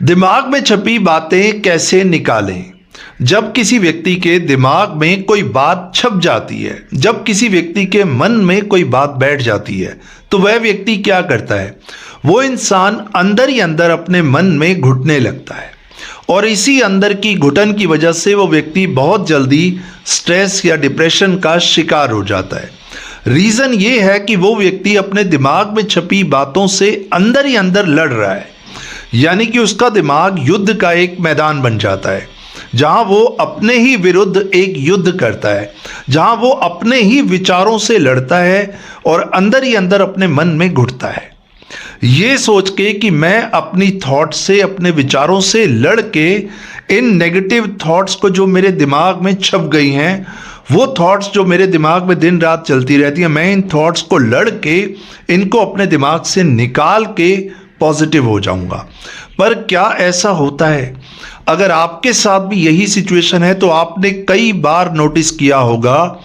दिमाग में छपी बातें कैसे निकालें। जब किसी व्यक्ति के दिमाग में कोई बात छप जाती है, जब किसी व्यक्ति के मन में कोई बात बैठ जाती है, तो वह व्यक्ति क्या करता है, वो इंसान अंदर ही अंदर अपने मन में घुटने लगता है और इसी अंदर की घुटन की वजह से वो व्यक्ति बहुत जल्दी स्ट्रेस या डिप्रेशन का शिकार हो जाता है। रीज़न ये है कि वो व्यक्ति अपने दिमाग में छपी बातों से अंदर ही अंदर लड़ रहा है, यानी कि उसका दिमाग युद्ध का एक मैदान बन जाता है, जहां वो अपने ही विरुद्ध एक युद्ध करता है, जहां वो अपने ही विचारों से लड़ता है और अंदर ही अंदर अपने मन में घुटता है, ये सोच के कि मैं अपनी थॉट से, अपने विचारों से लड़ के इन नेगेटिव थॉट्स को जो मेरे दिमाग में छप गई हैं, वो थॉट्स जो मेरे दिमाग में दिन रात चलती रहती हैं, मैं इन थॉट्स को लड़ के इनको अपने दिमाग से निकाल के पॉजिटिव हो जाऊंगा। पर क्या ऐसा होता है? अगर आपके साथ भी यही सिचुएशन है तो आपने कई बार नोटिस किया होगा,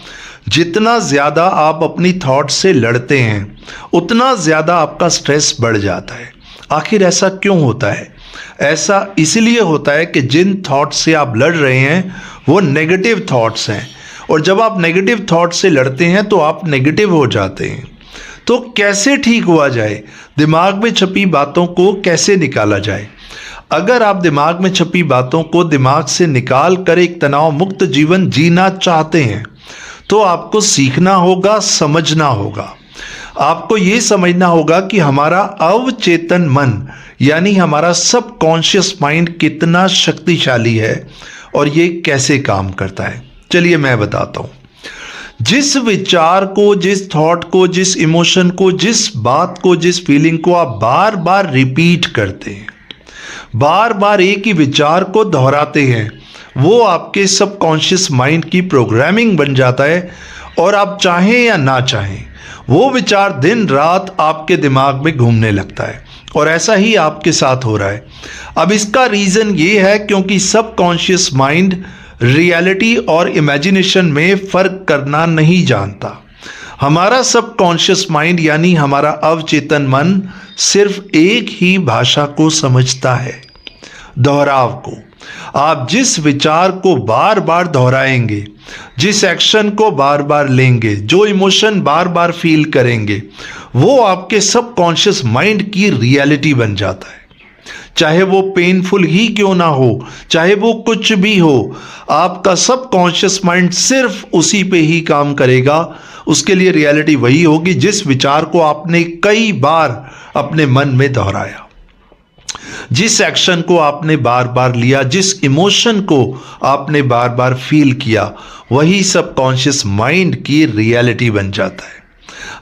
जितना ज़्यादा आप अपनी थॉट से लड़ते हैं उतना ज़्यादा आपका स्ट्रेस बढ़ जाता है। आखिर ऐसा क्यों होता है? ऐसा इसलिए होता है कि जिन थॉट से आप लड़ रहे हैं वो नेगेटिव थॉट्स हैं, और जब आप नेगेटिव थॉट से लड़ते हैं तो आप नेगेटिव हो जाते हैं। तो कैसे ठीक हुआ जाए? दिमाग में छपी बातों को कैसे निकाला जाए? अगर आप दिमाग में छपी बातों को दिमाग से निकाल कर एक तनाव मुक्त जीवन जीना चाहते हैं तो आपको सीखना होगा, समझना होगा। आपको ये समझना होगा कि हमारा अवचेतन मन यानी हमारा सबकॉन्शियस माइंड कितना शक्तिशाली है और ये कैसे काम करता है। चलिए मैं बताता हूँ। जिस विचार को, जिस थॉट को, जिस इमोशन को, जिस बात को, जिस फीलिंग को आप बार बार रिपीट करते हैं, बार बार एक ही विचार को दोहराते हैं, वो आपके सबकॉन्शियस माइंड की प्रोग्रामिंग बन जाता है और आप चाहें या ना चाहें वो विचार दिन रात आपके दिमाग में घूमने लगता है। और ऐसा ही आपके साथ हो रहा है। अब इसका रीज़न ये है क्योंकि सबकॉन्शियस माइंड रियलिटी और इमेजिनेशन में फ़र्क करना नहीं जानता। हमारा सबकॉन्शियस माइंड यानी हमारा अवचेतन मन सिर्फ एक ही भाषा को समझता है, दोहराव को। आप जिस विचार को बार बार दोहराएंगे, जिस एक्शन को बार बार लेंगे, जो इमोशन बार बार फील करेंगे, वो आपके सबकॉन्शियस माइंड की रियलिटी बन जाता है। चाहे वो पेनफुल ही क्यों ना हो, चाहे वो कुछ भी हो, आपका सबकॉन्शियस माइंड सिर्फ उसी पे ही काम करेगा। उसके लिए रियलिटी वही होगी जिस विचार को आपने कई बार अपने मन में दोहराया, जिस एक्शन को आपने बार बार लिया, जिस इमोशन को आपने बार बार फील किया, वही सबकॉन्शियस माइंड की रियलिटी बन जाता है।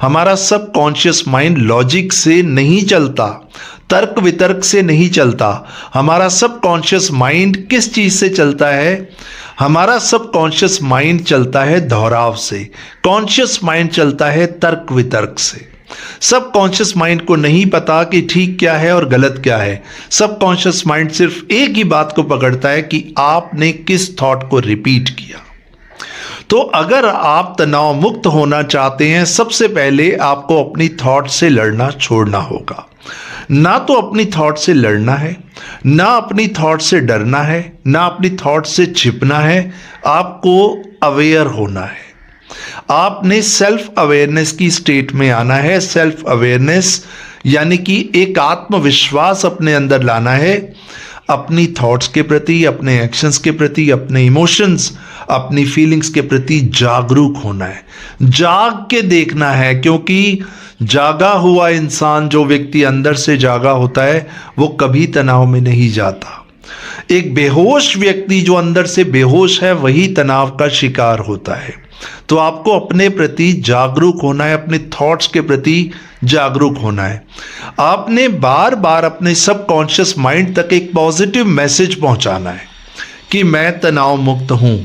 हमारा सबकॉन्शियस माइंड लॉजिक से नहीं चलता, तर्क वितर्क से नहीं चलता। हमारा सबकॉन्शियस माइंड किस चीज़ से चलता है? हमारा सबकॉन्शियस माइंड चलता है दोहराव से, कॉन्शियस माइंड चलता है तर्क वितर्क से। सबकॉन्शियस माइंड को नहीं पता कि ठीक क्या है और गलत क्या है। सबकॉन्शियस माइंड सिर्फ एक ही बात को पकड़ता है कि आपने किस थॉट को रिपीट किया। तो अगर आप तनाव मुक्त होना चाहते हैं, सबसे पहले आपको अपनी थॉट से लड़ना छोड़ना होगा। ना तो अपनी थॉट से लड़ना है, ना अपनी थॉट से डरना है, ना अपनी थॉट से छिपना है। आपको अवेयर होना है। आपने सेल्फ अवेयरनेस की स्टेट में आना है। सेल्फ अवेयरनेस यानी कि एक आत्मविश्वास अपने अंदर लाना है, अपनी थॉट्स के प्रति, अपने एक्शंस के प्रति, अपने इमोशंस, अपनी फीलिंग्स के प्रति जागरूक होना है, जाग के देखना है। क्योंकि जागा हुआ इंसान, जो व्यक्ति अंदर से जागा होता है, वो कभी तनाव में नहीं जाता। एक बेहोश व्यक्ति जो अंदर से बेहोश है, वही तनाव का शिकार होता है। तो आपको अपने प्रति जागरूक होना है, अपने थॉट्स के प्रति जागरूक होना है। आपने बार बार अपने सबकॉन्शियस माइंड तक एक पॉजिटिव मैसेज पहुंचाना है कि मैं तनाव मुक्त हूं,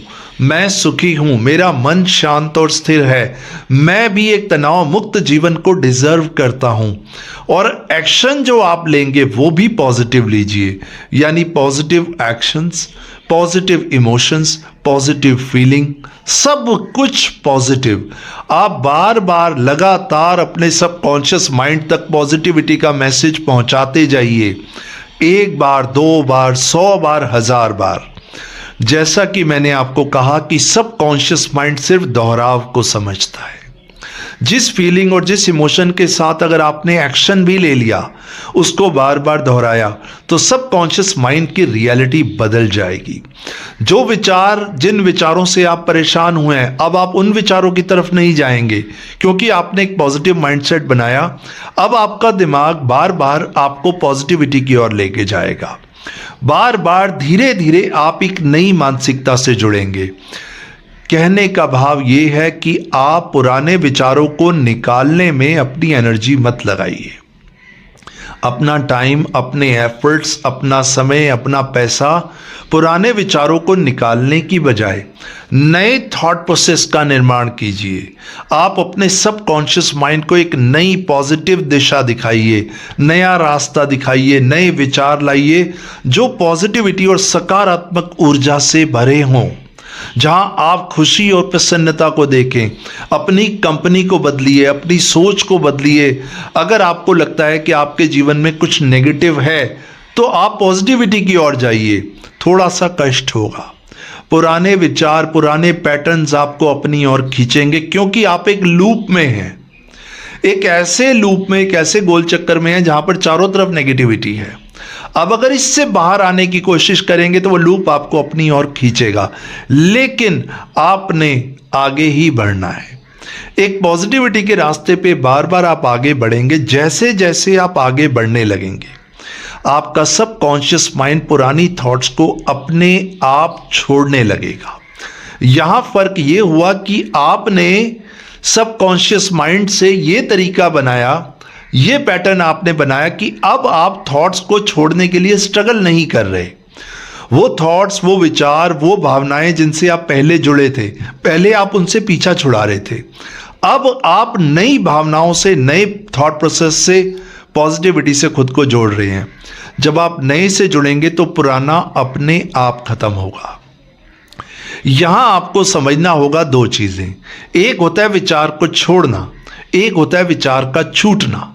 मैं सुखी हूं, मेरा मन शांत और स्थिर है, मैं भी एक तनाव मुक्त जीवन को डिजर्व करता हूं। और एक्शन जो आप लेंगे वो भी पॉजिटिव लीजिए, यानी positive actions, positive emotions, positive feeling, सब कुछ पॉजिटिव। आप बार बार लगातार अपने सबकॉन्शियस माइंड तक पॉजिटिविटी का मैसेज पहुंचाते जाइए। 1 बार, 2 बार, 100 बार, 1000 बार। जैसा कि मैंने आपको कहा कि सबकॉन्शियस माइंड सिर्फ दोहराव को समझता है। जिस फीलिंग और जिस इमोशन के साथ अगर आपने एक्शन भी ले लिया, उसको बार बार दोहराया, तो सबकॉन्शियस माइंड की रियलिटी बदल जाएगी। जो विचार, जिन विचारों से आप परेशान हुए हैं, अब आप उन विचारों की तरफ नहीं जाएंगे, क्योंकि आपने एक पॉजिटिव माइंडसेट बनाया। अब आपका दिमाग बार बार आपको पॉजिटिविटी की ओर लेके जाएगा। बार बार धीरे धीरे आप एक नई मानसिकता से जुड़ेंगे। कहने का भाव ये है कि आप पुराने विचारों को निकालने में अपनी एनर्जी मत लगाइए। अपना टाइम, अपने एफर्ट्स, अपना समय, अपना पैसा पुराने विचारों को निकालने की बजाय नए थॉट प्रोसेस का निर्माण कीजिए। आप अपने सबकॉन्शियस माइंड को एक नई पॉजिटिव दिशा दिखाइए, नया रास्ता दिखाइए, नए विचार लाइए जो पॉजिटिविटी और सकारात्मक ऊर्जा से भरे हों, जहां आप खुशी और प्रसन्नता को देखें। अपनी कंपनी को बदलिए, अपनी सोच को बदलिए। अगर आपको लगता है कि आपके जीवन में कुछ नेगेटिव है, तो आप पॉजिटिविटी की ओर जाइए। थोड़ा सा कष्ट होगा, पुराने विचार, पुराने पैटर्न्स आपको अपनी ओर खींचेंगे, क्योंकि आप एक लूप में हैं, एक ऐसे लूप में, एक ऐसे गोल चक्कर में हैं जहां पर चारों तरफ नेगेटिविटी है। अब अगर इससे बाहर आने की कोशिश करेंगे तो वो लूप आपको अपनी ओर खींचेगा, लेकिन आपने आगे ही बढ़ना है। एक पॉजिटिविटी के रास्ते पे बार बार आप आगे बढ़ेंगे। जैसे जैसे आप आगे बढ़ने लगेंगे, आपका सबकॉन्शियस माइंड पुरानी थॉट्स को अपने आप छोड़ने लगेगा। यहां फर्क ये हुआ कि आपने सबकॉन्शियस माइंड से ये तरीका बनाया, ये पैटर्न आपने बनाया कि अब आप थॉट्स को छोड़ने के लिए स्ट्रगल नहीं कर रहे। वो थॉट्स, वो विचार, वो भावनाएं जिनसे आप पहले जुड़े थे, पहले आप उनसे पीछा छुड़ा रहे थे। अब आप नई भावनाओं से, नए थॉट प्रोसेस से, पॉजिटिविटी से खुद को जोड़ रहे हैं। जब आप नए से जुड़ेंगे तो पुराना अपने आप खत्म होगा। यहां आपको समझना होगा दो चीजें। एक होता है विचार को छोड़ना, एक होता है विचार का छूटना।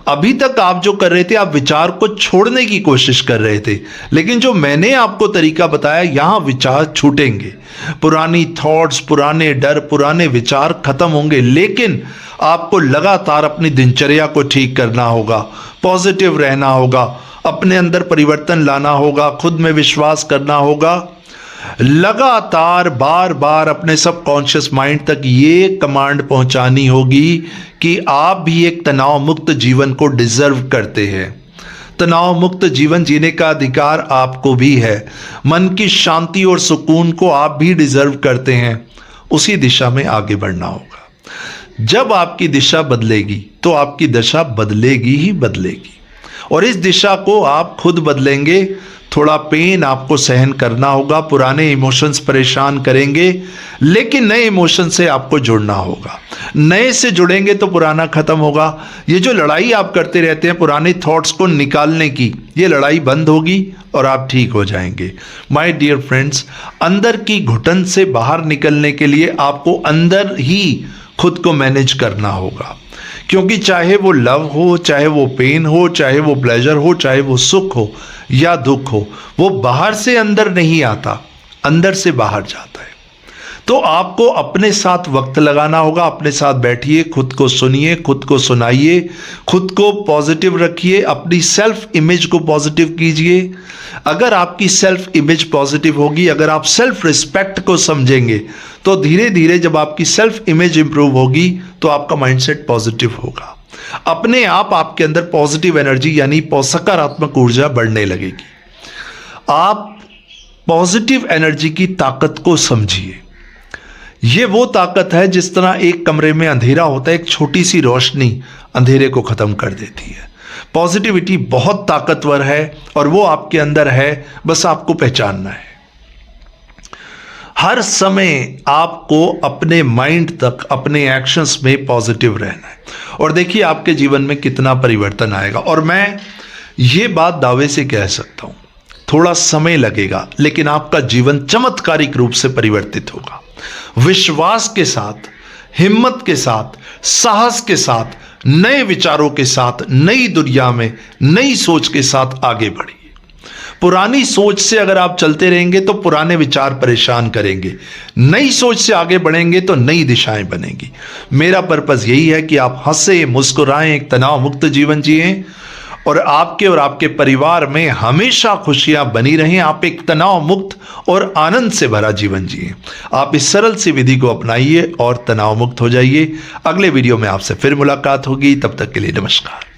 अभी तक आप जो कर रहे थे, आप विचार को छोड़ने की कोशिश कर रहे थे, लेकिन जो मैंने आपको तरीका बताया, यहां विचार छूटेंगे। पुरानी थॉट्स, पुराने डर, पुराने विचार खत्म होंगे, लेकिन आपको लगातार अपनी दिनचर्या को ठीक करना होगा, पॉजिटिव रहना होगा, अपने अंदर परिवर्तन लाना होगा, खुद में विश्वास करना होगा। लगातार बार बार अपने सबकॉन्शियस माइंड तक ये कमांड पहुंचानी होगी कि आप भी एक तनाव मुक्त जीवन को डिजर्व करते हैं। तनाव मुक्त जीवन जीने का अधिकार आपको भी है। मन की शांति और सुकून को आप भी डिजर्व करते हैं। उसी दिशा में आगे बढ़ना होगा। जब आपकी दिशा बदलेगी तो आपकी दशा बदलेगी ही बदलेगी, और इस दिशा को आप खुद बदलेंगे। थोड़ा पेन आपको सहन करना होगा, पुराने इमोशंस परेशान करेंगे, लेकिन नए इमोशन से आपको जुड़ना होगा। नए से जुड़ेंगे तो पुराना खत्म होगा। ये जो लड़ाई आप करते रहते हैं पुराने थॉट्स को निकालने की, ये लड़ाई बंद होगी और आप ठीक हो जाएंगे। माय डियर फ्रेंड्स, अंदर की घुटन से बाहर निकलने के लिए आपको अंदर ही खुद को मैनेज करना होगा, क्योंकि चाहे वो लव हो, चाहे वो पेन हो, चाहे वो प्लेजर हो, चाहे वो सुख हो या दुख हो, वो बाहर से अंदर नहीं आता, अंदर से बाहर जाता है। तो आपको अपने साथ वक्त लगाना होगा। अपने साथ बैठिए, खुद को सुनिए, खुद को सुनाइए, खुद को पॉजिटिव रखिए, अपनी सेल्फ इमेज को पॉजिटिव कीजिए। अगर आपकी सेल्फ इमेज पॉजिटिव होगी, अगर आप सेल्फ रिस्पेक्ट को समझेंगे, तो धीरे धीरे जब आपकी सेल्फ इमेज इंप्रूव होगी तो आपका माइंडसेट पॉजिटिव होगा। अपने आप आपके अंदर पॉजिटिव एनर्जी यानी सकारात्मक ऊर्जा बढ़ने लगेगी। आप पॉजिटिव एनर्जी की ताकत को समझिए। ये वो ताकत है जिस तरह एक कमरे में अंधेरा होता है, एक छोटी सी रोशनी अंधेरे को खत्म कर देती है। पॉजिटिविटी बहुत ताकतवर है और वो आपके अंदर है, बस आपको पहचानना है। हर समय आपको अपने माइंड तक, अपने एक्शंस में पॉजिटिव रहना है, और देखिए आपके जीवन में कितना परिवर्तन आएगा। और मैं ये बात दावे से कह सकता हूं, थोड़ा समय लगेगा, लेकिन आपका जीवन चमत्कारिक रूप से परिवर्तित होगा। विश्वास के साथ, हिम्मत के साथ, साहस के साथ नए विचारों के साथ, नई दुनिया में नई सोच के साथ आगे बढ़िए। पुरानी सोच से अगर आप चलते रहेंगे तो पुराने विचार परेशान करेंगे, नई सोच से आगे बढ़ेंगे तो नई दिशाएं बनेंगी। मेरा पर्पस यही है कि आप हंसे, मुस्कुराएं, एक तनाव मुक्त जीवन जिएं और आपके परिवार में हमेशा खुशियां बनी रहें। आप एक तनाव मुक्त और आनंद से भरा जीवन जिएं। आप इस सरल सी विधि को अपनाइए और तनाव मुक्त हो जाइए। अगले वीडियो में आपसे फिर मुलाकात होगी, तब तक के लिए नमस्कार।